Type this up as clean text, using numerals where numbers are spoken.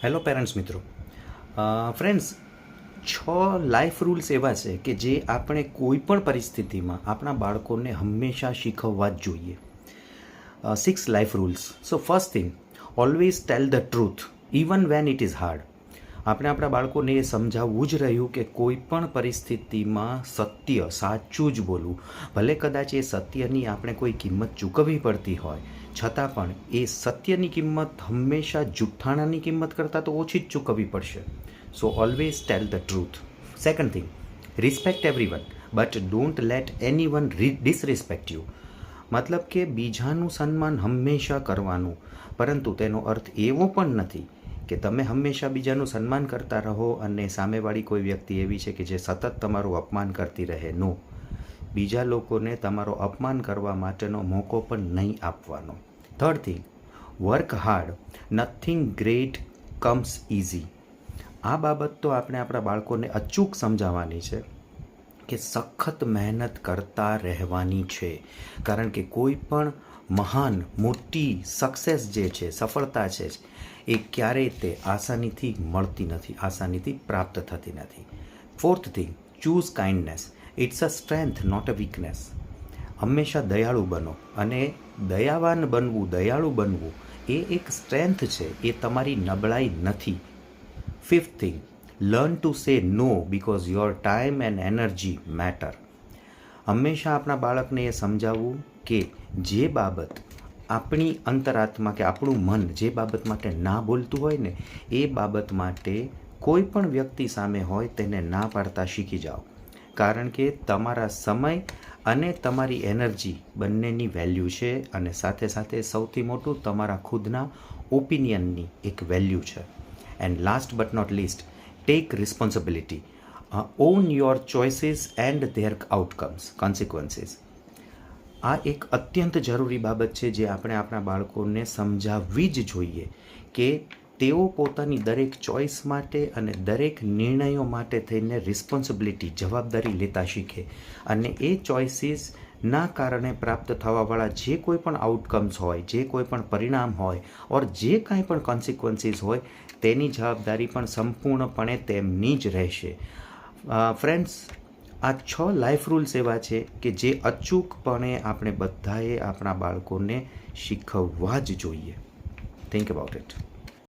Hello parents મિત્રો. Friends, 6 life rules એવા છે કે જે આપણે કોઈ પણ પરિસ્થિતિમાં આપણા બાળકોને હંમેશા શીખવવા જ જોઈએ. 6 life rules. So first thing, always tell the truth even when it is hard. આપણે આપણા બાળકોને એ સમજાવવું જ રહ્યું કે કોઈ પણ પરિસ્થિતિમાં સત્ય, સાચું જ બોલવું. ભલે કદાચ એ સત્યની આપણે કોઈ કિંમત ચૂકવવી પડતી હોય, છતાં પણ એ સત્યની કિંમત હંમેશા જુઠ્ઠાણાની કિંમત કરતાં તો ઓછી જ ચૂકવવી પડશે. So always tell the truth. Second thing, respect everyone but don't let anyone disrespect you. મતલબ કે બીજાનું સન્માન હંમેશા કરવાનું, પરંતુ તેનો અર્થ એવો પણ નથી કે તમે હંમેશા બીજાનું સન્માન કરતા રહો અને સામેવાળી કોઈ વ્યક્તિ એવી છે કે જે સતત તમારું અપમાન કરતી રહે. નો, બીજા લોકોને તમારો અપમાન કરવા માટેનો મોકો પણ નહીં આપવાનો. Third thing, work hard, nothing great comes easy. આ બાબત તો આપણે આપણા બાળકોને અચૂક સમજાવવાની છે કે સખત મહેનત કરતા રહેવાની છે, કારણ કે કોઈ પણ મહાન મોટી સક્સેસ જે છે, સફળતા છે, એ ક્યારેય તે આસાનીથી મળતી નથી, આસાનીથી પ્રાપ્ત થતી નથી. Fourth thing, choose kindness. It's a strength not a weakness. હંમેશા દયાળુ બનો, અને દયાવાન બનવું, દયાળુ બનવું એ એક સ્ટ્રેન્થ છે, એ તમારી નબળાઈ નથી. Fifth thing, learn to say no because your time and energy matter. હંમેશા આપણા બાળકને એ સમજાવવું કે જે બાબત આપણી અંતરાત્મા કે આપણું મન જે બાબત માટે ના બોલતું હોય ને, એ બાબત માટે કોઈ પણ વ્યક્તિ સામે હોય તેને ના પાડતા શીખી જાઓ, કારણ કે તમારા સમય અને તમારી એનર્જી બંનેની વેલ્યુ છે, અને સાથે સાથે સૌથી મોટું તમારા ખુદના ઓપિનિયનની એક વેલ્યુ છે. And last but not least, take responsibility. On your choices and their outcomes, consequences. આ એક અત્યંત જરૂરી બાબત છે જે આપણે આપણા બાળકોને સમજાવવી જ જોઈએ કે તેઓ પોતાની દરેક ચોઇસ માટે અને દરેક નિર્ણયો માટે થઈને રિસ્પોન્સિબિલિટી, જવાબદારી લેતા શીખે, અને એ ચોઇસીસના કારણે પ્રાપ્ત થવાવાળા જે કોઈ પણ આઉટકમ્સ હોય, જે કોઈ પણ પરિણામ હોય, ઓર જે કાંઈ પણ કોન્સિક્વન્સીસ હોય, તેની જવાબદારી પણ સંપૂર્ણપણે તેમની જ રહેશે. ફ્રેન્ડ્સ, આ 6 લાઈફ રૂલ્સ એવા છે કે જે અચૂકપણે આપણે બધાએ આપણા બાળકોને શીખવવા જ જોઈએ. Think about it.